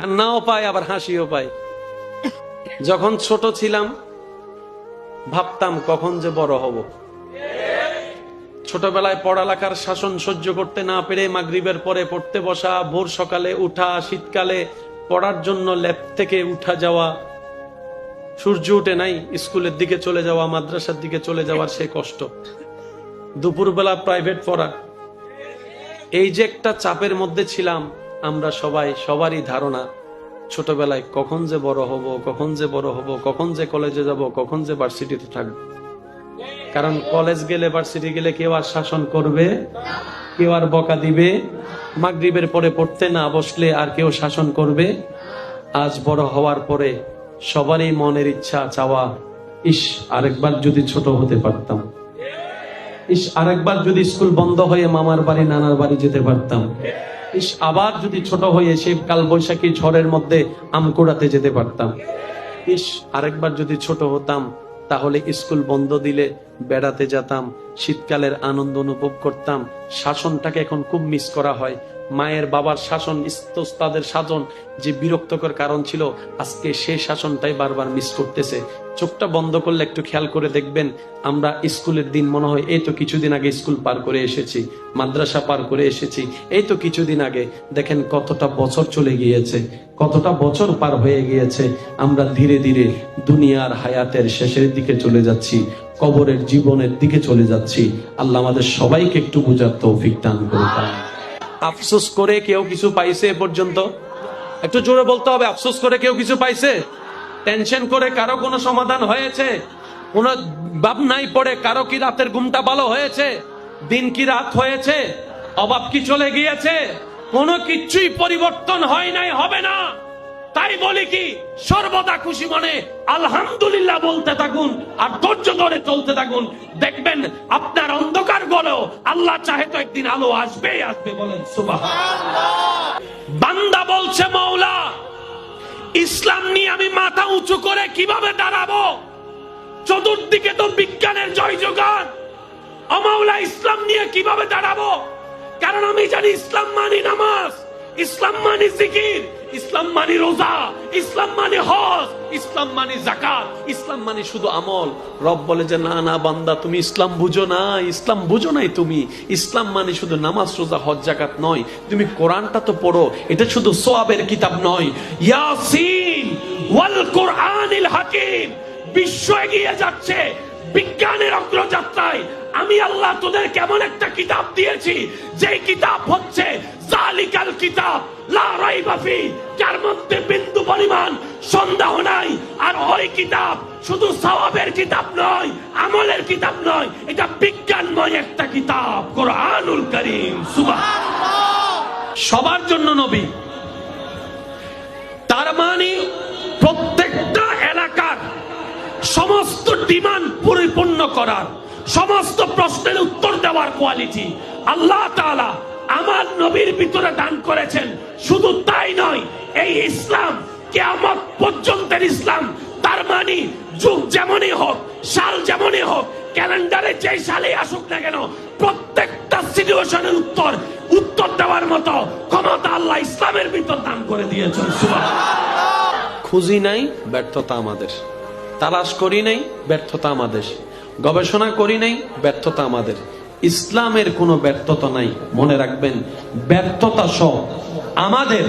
কান্নাও পায় আবার হাসিও পায়। যখন ছোট ছিলাম ভাবতাম কখন যে বড় হব। ছোটবেলায় পড়ালেখার শাসন সহ্য করতে না পেরে মাগরিবের পরে পড়তে বসা, ভোর সকালে উঠা, শীতকালে পড়ার জন্য ল্যাব থেকে উঠা যাওয়া, সূর্য উঠে নাই স্কুলের দিকে চলে যাওয়া, মাদ্রাসার দিকে চলে যাওয়ার সে কষ্ট, দুপুরবেলা প্রাইভেট পড়া, এই যে একটা চাপের মধ্যে ছিলাম আমরা সবাই। সবারই ধারণা ছোটবেলায় কখন যে বড় হব, কখন যে বড় হব, কখন যে কলেজে যাব, কখন যে ভার্সিটিতে থাকবো। কারণ কলেজ গেলে, ভার্সিটি গেলে কেউ আর শাসন করবে, কেউ আর বকা দিবে, মাগরিবের পরে পড়তে না বসলে আর কেউ শাসন করবে। আজ বড় হওয়ার পরে সবারই মনের ইচ্ছা চাওয়া, ইস আরেকবার যদি ছোট হতে পারতাম, ইস আরেকবার যদি স্কুল বন্ধ হয়ে মামার বাড়ি নানার বাড়ি যেতে পারতাম, ইস আবার যদি ছোট হয়ে সেই কাল বৈশাখী ঝড়ের মধ্যে আম কুড়াতে যেতে পারতাম, ইস আরেকবার যদি ছোট হতাম তাহলে স্কুল বন্ধ দিলে বেড়াতে যেতাম, শীতকালের আনন্দ অনুভব করতাম। শাসনটাকে এখন খুব মিস করা হয়। মায়ের বাবার শাসন, তাদের শাসন যে বিরক্তকর কারণ ছিল, আজকে সেই শাসনটাই বারবার মিস করতেছে। চোখটা বন্ধ করলে একটু খেয়াল করে দেখবেন, আমরা স্কুলের দিন মনে হয় এই তো কিছুদিন আগে স্কুল পার করে এসেছি, মাদ্রাসা পার করে এসেছি, এই তো কিছুদিন আগে। দেখেন কতটা বছর চলে গিয়েছে, কতটা বছর পার হয়ে গিয়েছে। আমরা ধীরে ধীরে দুনিয়ার হায়াতের শেষের দিকে চলে যাচ্ছি, কবরের জীবনের দিকে চলে যাচ্ছি। আল্লাহ আমাদের সবাইকে একটু বুঝার তৌফিক দান করুন। আফসোস করে কেউ কিছু পাইছে এ পর্যন্ত? একটু জোরে বলতে হবে, আফসোস করে কেউ কিছু পাইছে? টেনশন করে কারো কোনো সমাধান হয়েছে? কোন ভাবনাই পড়ে কারো কি রাতের ঘুমটা ভালো হয়েছে? দিন কি রাত হয়েছে? অভাব কি চলে গিয়েছে? কোনো কিছুই পরিবর্তন হয় নাই, হবে না। তাই বলি কি, সর্বদা খুশি মনে আলহামদুলিল্লাহ বলতে থাকুন আর ধৈর্য ধরে চলতে থাকুন। দেখবেন আপনার অন্ধকার গলেও আল্লাহ চাহে তো একদিন আলো আসবেই আসবে। বলেন সুবহানাল্লাহ। বান্দা বলছে, মওলা ইসলাম নিয়ে আমি মাথা উঁচু করে কিভাবে দাঁড়াবো? চতুর্দিকে তো বিজ্ঞানের জয় জোগান। ও মওলা ইসলাম নিয়ে কিভাবে দাঁড়াবো? কারণ আমি জানি ইসলাম মানে নামাজ, ইসলাম মানে জিকির, ইসলাম মানে রোজা, ইসলাম মানে হজ, ইসলাম মানে যাকাত, ইসলাম মানে শুধু আমল। রব বলে যে না না বান্দা, তুমি ইসলাম বুঝো না, ইসলাম বুঝো নাই তুমি। ইসলাম মানে শুধু নামাজ, রোজা, হজ, যাকাত নয়। তুমি কোরআনটা তো পড়ো, এটা শুধু সওয়াবের কিতাব নয়। ইয়াসিন ওয়াল কোরআনিল হাকিম। বিশ্ব এগিয়ে যাচ্ছে বিজ্ঞানের অগ্রযাত্রায়। আমি আল্লাহ তোদের কেমন একটা কিতাব দিয়েছি, যে কিতাব হচ্ছে জালিকাল কিতাব লা রাইবা ফি, যার মধ্যে বিন্দু পরিমাণ সন্দেহ নাই। আর ওই কিতাব শুধু সওয়াবের কিতাব নয়, আমলের কিতাব নয়, এটা বিজ্ঞানময় একটা কিতাব, কোরআনুল কারীম। সুবহানাল্লাহ। সবার জন্য নবী, তার মানে প্রত্যেকটা এলাকার সমস্ত ডিমান্ড পরিপূর্ণ করার, সমস্ত প্রশ্নের উত্তর দেওয়ার কোয়ালিটি আল্লাহ তাআলা আমার নবীর ভিতরে দান করেছেন। শুধু তাই নয়, এই ইসলাম কিয়ামত পর্যন্তের ইসলাম। তার মানে যুগ যেমনই হোক, সাল যেমনই হোক, ক্যালেন্ডারে যেই সালে আসুক না কেন, প্রত্যেকটা সিচুয়েশনের উত্তর দেওয়ার মতো ক্ষমতা আল্লাহ ইসলামের ভিতর দান করে দিয়েছেন। সুবহানাল্লাহ। খুঁজি নাই, ব্যর্থতা আমাদের। তালাশ করি নাই, ব্যর্থতা আমাদের। গবেষণা করি নাই, ব্যর্থতা আমাদের। ইসলামের কোনো ব্যর্থতা নাই। মনে রাখবেন, ব্যর্থতা সব আমাদের,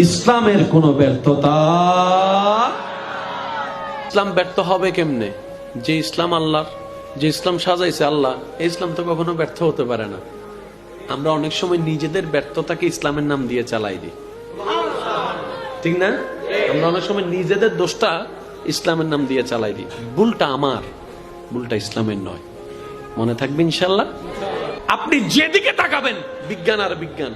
ইসলামের কোনো ব্যর্থতা। ইসলাম ব্যর্থ হবে কেমনে? যে ইসলাম আল্লাহর, যে ইসলাম সাজাইছে আল্লাহ, এই ইসলাম তো কখনো ব্যর্থ হতে পারে না। আমরা অনেক সময় নিজেদের ব্যর্থতাকে ইসলামের নাম দিয়ে চালাই দিই, ঠিক না? আমরা অনেক সময় নিজেদের দোষটা ইসলামের নাম দিয়ে চালাই দিই। ভুলটা আমার, ভুলটা ইসলামের নয়। মনে থাকবে ইনশাল্লাহ। আপনি যেদিকে তাকাবেন বিজ্ঞান আর বিজ্ঞান।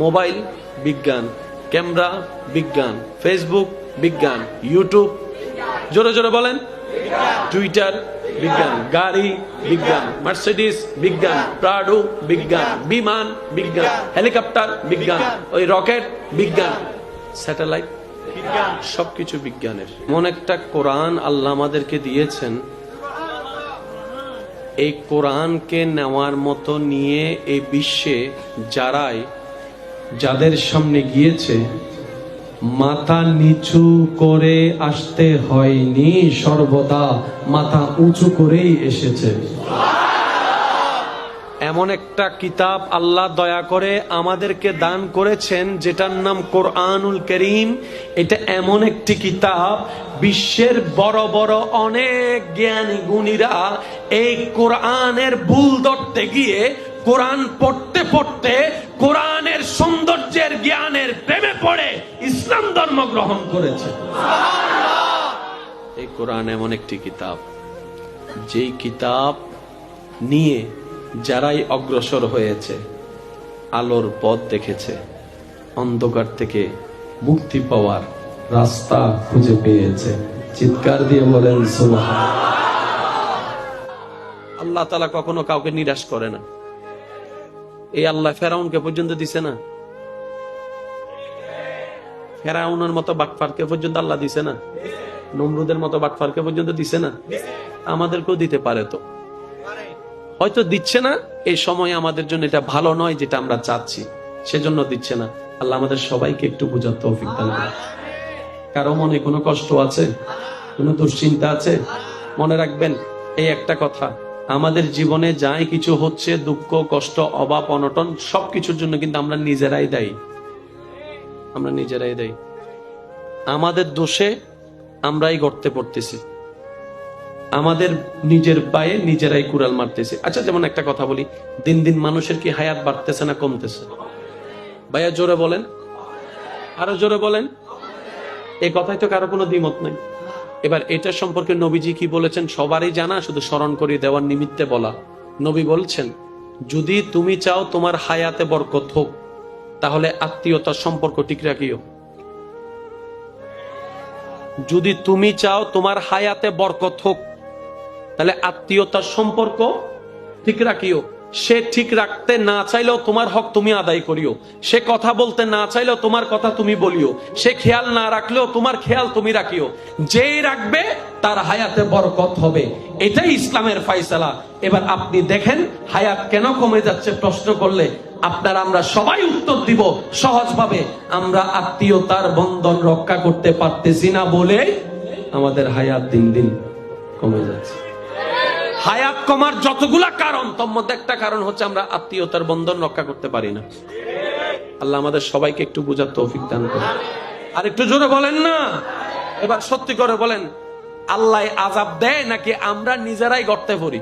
মোবাইল বিজ্ঞান, ক্যামেরা বিজ্ঞান, ফেসবুক বিজ্ঞান, ইউটিউব, জোরে জোরে বলেন, টুইটার বিজ্ঞান, গাড়ি বিজ্ঞান, মার্সিডিস বিজ্ঞান, প্রাডো বিজ্ঞান, বিমান বিজ্ঞান, হেলিকপ্টার বিজ্ঞান, ওই রকেট বিজ্ঞান, স্যাটেলাইট বিজ্ঞান, সবকিছু বিজ্ঞানের। এমন একটা কোরআন আল্লাহ আমাদেরকে দিয়েছেন, এই কোরআনকে নেওয়ার মতো নিয়ে এই বিশ্বে যাদের সামনে গিয়েছে মাথা নিচু করে আসতে হয়নি, সর্বদা মাথা উঁচু করেই এসেছে। এমন একটা কিতাব আল্লাহ দয়া করে আমাদেরকে দান করেছেন যেটার নাম কোরআনুল কারীম। এটা এমন একটি কিতাব, বিশ্বের বড় বড় অনেক জ্ঞানী গুণীরা এই কোরআনের ভুল ধরতে গিয়ে কোরআন পড়তে পড়তে কোরআনের সৌন্দর্যের জ্ঞানের প্রেমে পড়ে ইসলাম ধর্ম গ্রহণ করেছে। এই কোরআন এমন একটি কিতাব, যেই কিতাব নিয়ে যারাই অগ্রসর হয়েছে আলোর পথ দেখেছে, অন্ধকার থেকে মুক্তি পাওয়ার রাস্তা খুঁজে পেয়েছে। চিৎকার দিয়ে বলেন সুবহানাল্লাহ। আল্লাহ তাআলা কখনো কাউকে নিরাশ করে না। এই আল্লাহ ফেরাউনকে পর্যন্ত দিছে না, ফেরাউনের মতো বাটপারকে পর্যন্ত আল্লাহ দিছে না, নমরুদের মতো বাটপারকে পর্যন্ত দিছে না, আমাদেরকেও দিতে পারে। তো হয়তো দিচ্ছে না, এই সময় আমাদের জন্য এটা ভালো নয় যেটা আমরা চাচ্ছি, সেজন্য দিচ্ছে না। আল্লাহ আমাদের সবাইকে একটু বোঝার তৌফিক দান করুন। কারো মনে কোনো কষ্ট আছে, কোনো দুশ্চিন্তা আছে, মনে রাখবেন এই একটা কথা, আমাদের জীবনে যাই কিছু হচ্ছে, দুঃখ কষ্ট অভাব অনটন, সবকিছুর জন্য কিন্তু আমরা নিজেরাই দায়ী। আমরা নিজেরাই দায়ী। আমাদের দোষে আমরাই গর্তে পড়তেছি, আমাদের নিজের পায়ে নিজেরাই কুড়াল মারতেছে। আচ্ছা, যেমন একটা কথা বলি, দিন দিন মানুষের কি হায়াত বাড়তেছে না কমতেছে? ভাইয়া জোরে বলেন, আরো জোরে বলেন। এই কথাই তো কারো কোনো দ্বিমত নাই। এবার এটা সম্পর্কে নবীজি কি বলেছেন সবারই জানা, শুধু স্মরণ করিয়ে দেওয়ার নিমিত্তে বলা। নবী বলছেন, যদি তুমি চাও তোমার হায়াতে বরকত হোক, তাহলে আত্মীয়তার সম্পর্ক ঠিক রাখিও। যদি তুমি চাও তোমার হায়াতে বরকত হোক, তাহলে আত্মীয়তার সম্পর্ক ঠিক রাখিও। সে ঠিক রাখতে না চাইলেও তোমার হক তুমি আদায় করিও। সে কথা বলতে না চাইলেও তোমার কথা তুমি বলিও। সে খেয়াল না রাখলেও তোমার খেয়াল তুমি রাখিও। যেই রাখবে তার হায়াতে বরকত হবে, এটাই ইসলামের ফায়সালা। এবার আপনি দেখেন হায়াত কেন কমে যাচ্ছে প্রশ্ন করলে আপনার আমরা সবাই উত্তর দিব সহজভাবে। আমরা আত্মীয়তার বন্ধন রক্ষা করতে পারতেছি না বলে আমাদের হায়াত দিন দিন কমে যাচ্ছে। হায়াত কমার যতগুলা কারণ, তোর মধ্যে একটা কারণ হচ্ছে আমরা আত্মীয়তার বন্ধন রক্ষা করতে পারি না। আল্লাহ আমাদের সবাইকে একটু বোঝার তৌফিক দান করুন। আর একটু জোরে বলেন না। এবার সত্যি করে বলেন, আল্লাহ আযাব দেয় নাকি আমরা নিজেরাই গর্তে পড়ি?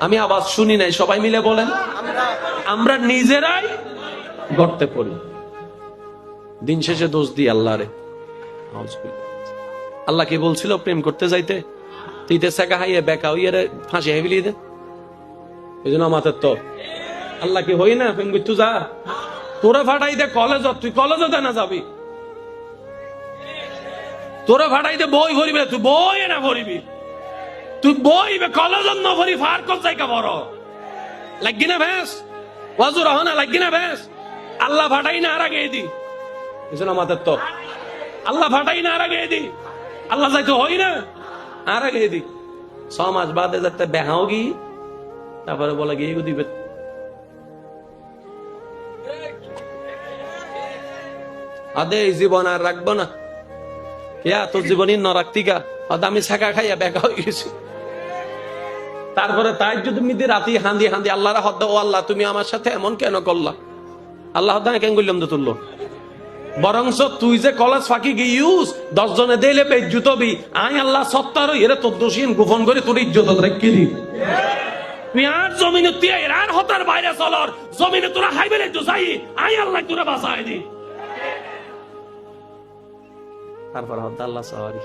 আমি আওয়াজ শুনি নাই, সবাই মিলে বলেন। আমরা নিজেরাই গর্তে পড়ি। দিন শেষে দোষ দিই আল্লাহরে। আল্লাহ কি বলছিল প্রেম করতে যাইতে? তিতে সেকা হাইয়ে বেকা হইয়ে ফাঁসি হাই বিলিয়ে দে। এই জন্য আমাদের তো আল্লাহ কি হই না প্রেম করতে যা, তোরা ফাটাই দে কলেজ, তুই কলেজে দে না যাবি। তোরা ফাটাই দে বই ভরিবে, তুই বই না ভরিবি। তুই বই কলেজ না ভরি ফার কর জায়গা বড় লাগি না ভেস ওয়াজু রহ না লাগি না ভেস। আল্লাহ ফাটাই না আর আগে দি। এই জন্য আমাদের তো আল্লাহ ফাটাই না আর আগে দি। আল্লাহ যাইতে হই না আর আগে দি। 6 মাস বাদে যাতে বেহাও গি, তারপরে বলে গিয়ে দিবে। আদে এই জীবন আর রাখবো না, ইয়া তোর জীবনই ন রাখতিকা আমি ছাকা খাইয়া বেকা হয়ে গেছি। তারপরে তাই যদি মিদি রাতি হান্দি হান্দি আল্লাহর হদ্দ, ও আল্লাহ তুমি আমার সাথে এমন কেন করলা? আল্লাহ কেন করলাম তো তুললো? বরংস তুই যে কলেজ ফাঁকি গিয়েউস 10 জনে দিলে বেজ্জুত হবি, আই আল্লাহ সত্তার এরে তোর দোষীন গোপন করে তোর ইজ্জত রেখে দি। তুই আর জমিনে তুই আর হতার বাইরে চলর জমিনে তোরা হাইবে তো যাই, আই আল্লাহ তোরা বাঁচাই দি। তারপর হদ্দ আল্লাহ সরি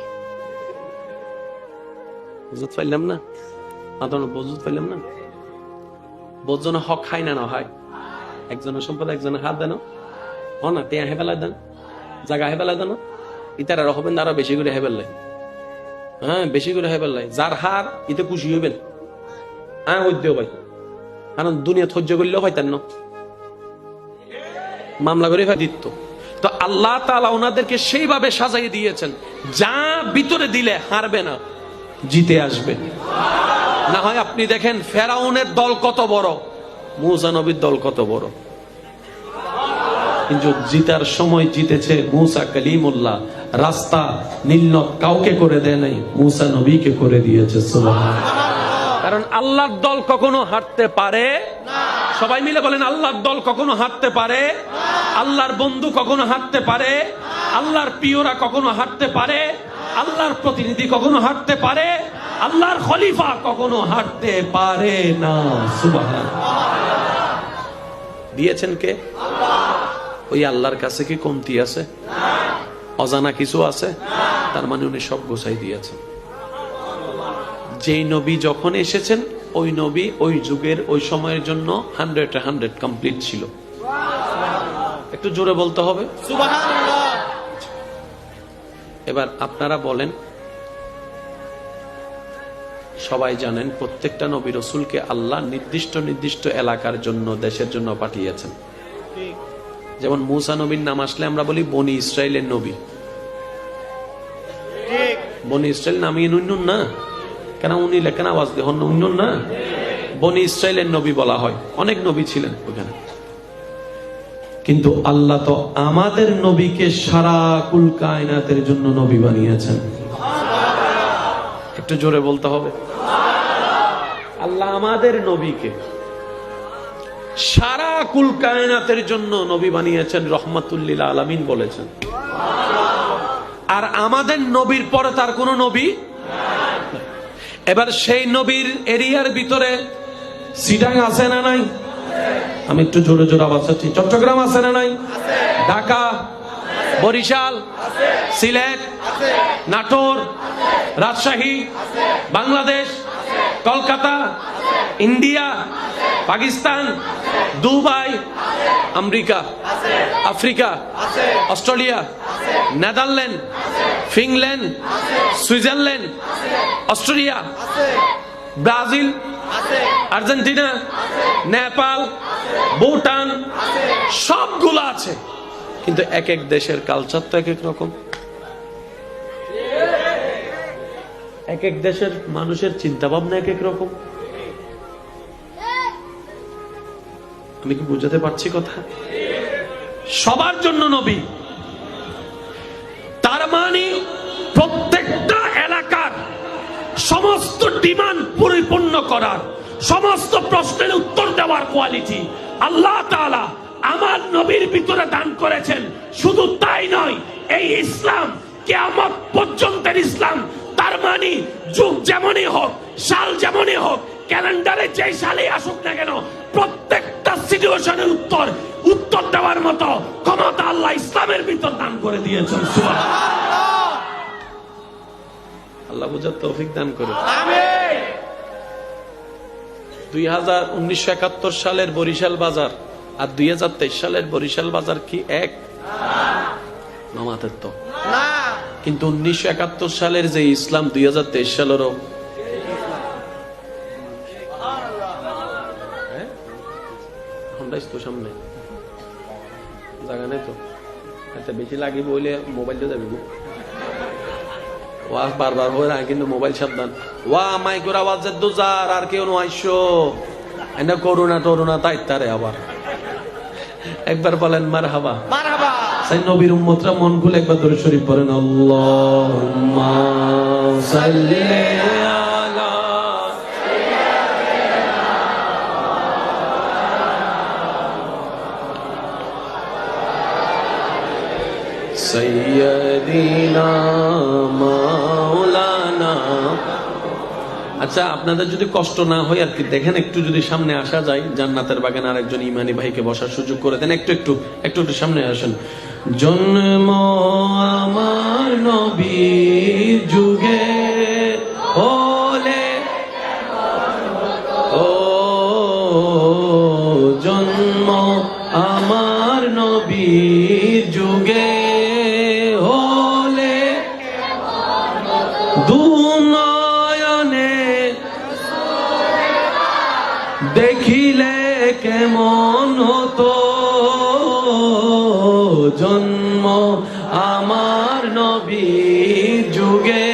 বুঝতে পারলাম না, বুঝতে পারলাম না। বোঝনে হক খাই না না হয়, একজনের সম্পদ একজনের হাত দেন না, টেয়া হেবেলা দেন, জায়গা হেবেলা দেন, ইতারা হবেন আরো বেশি করে হেবেলাই। হ্যাঁ, বেশি করে হেবেলাই। যার হার ইতে খুশি হইবেন। হ্যাঁ হইতেও ভাই, কারণ দুনিয়া সহ্য করলেও হইতেন না, মামলা করে দিত। তো আল্লাহ তাআলা ওনাদেরকে সেইভাবে সাজাই দিয়েছেন, যা ভিতরে দিলে হারবে না, জিতে আসবে। না হয় আপনি দেখেন ফেরাউনের দল কত বড়, মুসা নবীর দল কত বড়। কিন্তু জিতার সময় জিতেছে মুসা কালিমুল্লাহ। রাস্তা নীলনদ কাউকে করে দেয় নাই, মুসা নবীকে করে দিয়েছে। সুবহানাল্লাহ। কারণ আল্লাহর দল কখনো হারতে পারে না। সবাই মিলে বলেন, আল্লাহর দল কখনো হারতে পারে না। আল্লাহর বন্ধু কখনো হারতে পারে না। আল্লাহর প্রিয়রা কখনো হারতে পারে না। আল্লাহর প্রতিনিধি কখনো হারতে পারে না। আল্লাহর খলিফা কখনো হারতে পারে না। সুবহানাল্লাহ। দিয়েছেন কে? আল্লাহ। ওই আল্লাহর কাছে কি কমতি আছে? না। অজানা কিছু আছে? না। তার মানে উনি সব গোছাই দিয়েছেন। যেই নবী যখন এসেছেন, ওই নবী ওই যুগের ওই সময়ের জন্য 100 কমপ্লিট ছিল। একটু জোরে বলতে হবে সুবহানাল্লাহ। এবার আপনারা বলেন, সবাই জানেন প্রত্যেকটা নবী রাসূলকে আল্লাহ নির্দিষ্ট নির্দিষ্ট এলাকার জন্য, দেশের জন্য পাঠিয়েছেন। যেমন মুসা নবীর নাম আসলে আমরা বলি বনি ইসরাইলের নবী। বনি ইসরাইল নামই নুন না, কেন উনি লেখেন আওয়াজ দিয়ে হন উন্নন না, বনি ইসরাইলের নবী বলা হয়। অনেক নবী ছিলেন ওখানে, কিন্তু আল্লাহ তো আমাদের নবীকে সারা কুল কায়নাতের জন্য নবী বানিয়েছেন। একটু জোরে বলতে হবে। আল্লাহ আমাদের নবীকে সারা কুল কায়নাতের জন্য নবী বানিয়েছেন, রহমাতুল লিল আলামিন বলেছেন। আর আমাদের নবীর পরে তার কোন নবী। এবার সেই নবীর এরিয়ার ভিতরে সিটাং আছে না নাই? আমি একটু জোরে জোরে আওয়াজ চাচ্ছি। চট্টগ্রাম আছে না নাই? Dhaka, Barisal, Sylhet, Natore, Rajshahi, Bangladesh, Kolkata, India, Pakistan, Dubai, America, Africa, Australia, Netherland, Finland, Switzerland, Australia, Brazil, Argentina, Nepal, Bhutan, সবগুলো আছে। কিন্তু এক এক দেশের কালচার তো এক এক রকম। এক এক দেশের মানুষের চিন্তা ভাবনা এক এক রকম। আমি কি বুঝাতে পারছি কথা? সবার জন্য নবী, তার মানে প্রত্যেকটা এলাকার সমস্ত ডিমান্ড পরিপূর্ণ করার, সমস্ত প্রশ্নের উত্তর দেওয়ার কোয়ালিটি আল্লাহ তাআলা আমার নবীর ভিতরে দান করেছেন। শুধু তাই নয়, এই ইসলাম কিয়ামত পর্যন্তের ইসলাম। তার মানে যুগ যেমনই হোক, সাল যেমনই হোক, ক্যালেন্ডারে যে সালেই আসুক না কেন, প্রত্যেকটা সিচুয়েশনের উত্তর দেওয়ার মতো ক্ষমতা আল্লাহ ইসলামের ভিতর দান করে দিয়েছেন। সুবহানাল্লাহ। আল্লাহ বুঝার তৌফিক দান করুন। আমিন। 1971 সালের বরিশাল বাজার আর 2023 সালের বরিশাল বাজার কি এক? নামাতের তো না। কিন্তু 1971 সালের যে ইসলাম 2023 সালেরও সামনে জায়গা নেই তো, আচ্ছা বেশি লাগি বইলে মোবাইলটা যাবি ওয়া বারবার হয়ে না, কিন্তু মোবাইল সাবধান। ওয়া মাইকের আওয়াজের দুজার আর কেউ আইসো এনে করোনা টরোনা তাই তারে আবার একবার বলেন মারহাবা। মারহাবা। সেই নবীর উম্মতরা মন খুলে একবার দরুদ শরীফ পড়েন। আল্লাহুম্মা সাল্লি আলা সাইয়্যিদিনা মাওলানা। আচ্ছা, আপনাদের যদি কষ্ট না হয় আর কি, দেখেন একটু যদি সামনে আসা যায়, জান্নাতের বাগানে আরেকজন ইমানি ভাইকে বসার সুযোগ করে দেন। একটু একটু একটু একটু সামনে আসেন। জন্ম আমার নবীর যুগে হলে, ও জন্ম আমার নবীর যুগে হলে, দুনয়নে দেখিলে কেমন হতো, জন্ম আমার নবীর যুগে।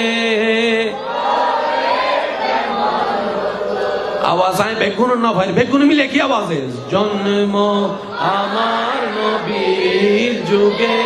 আওয়াজ আয় বেগুন না ভাই, বেগুন মিলে কি আওয়াজ? জন্ম আমার নবীর যুগে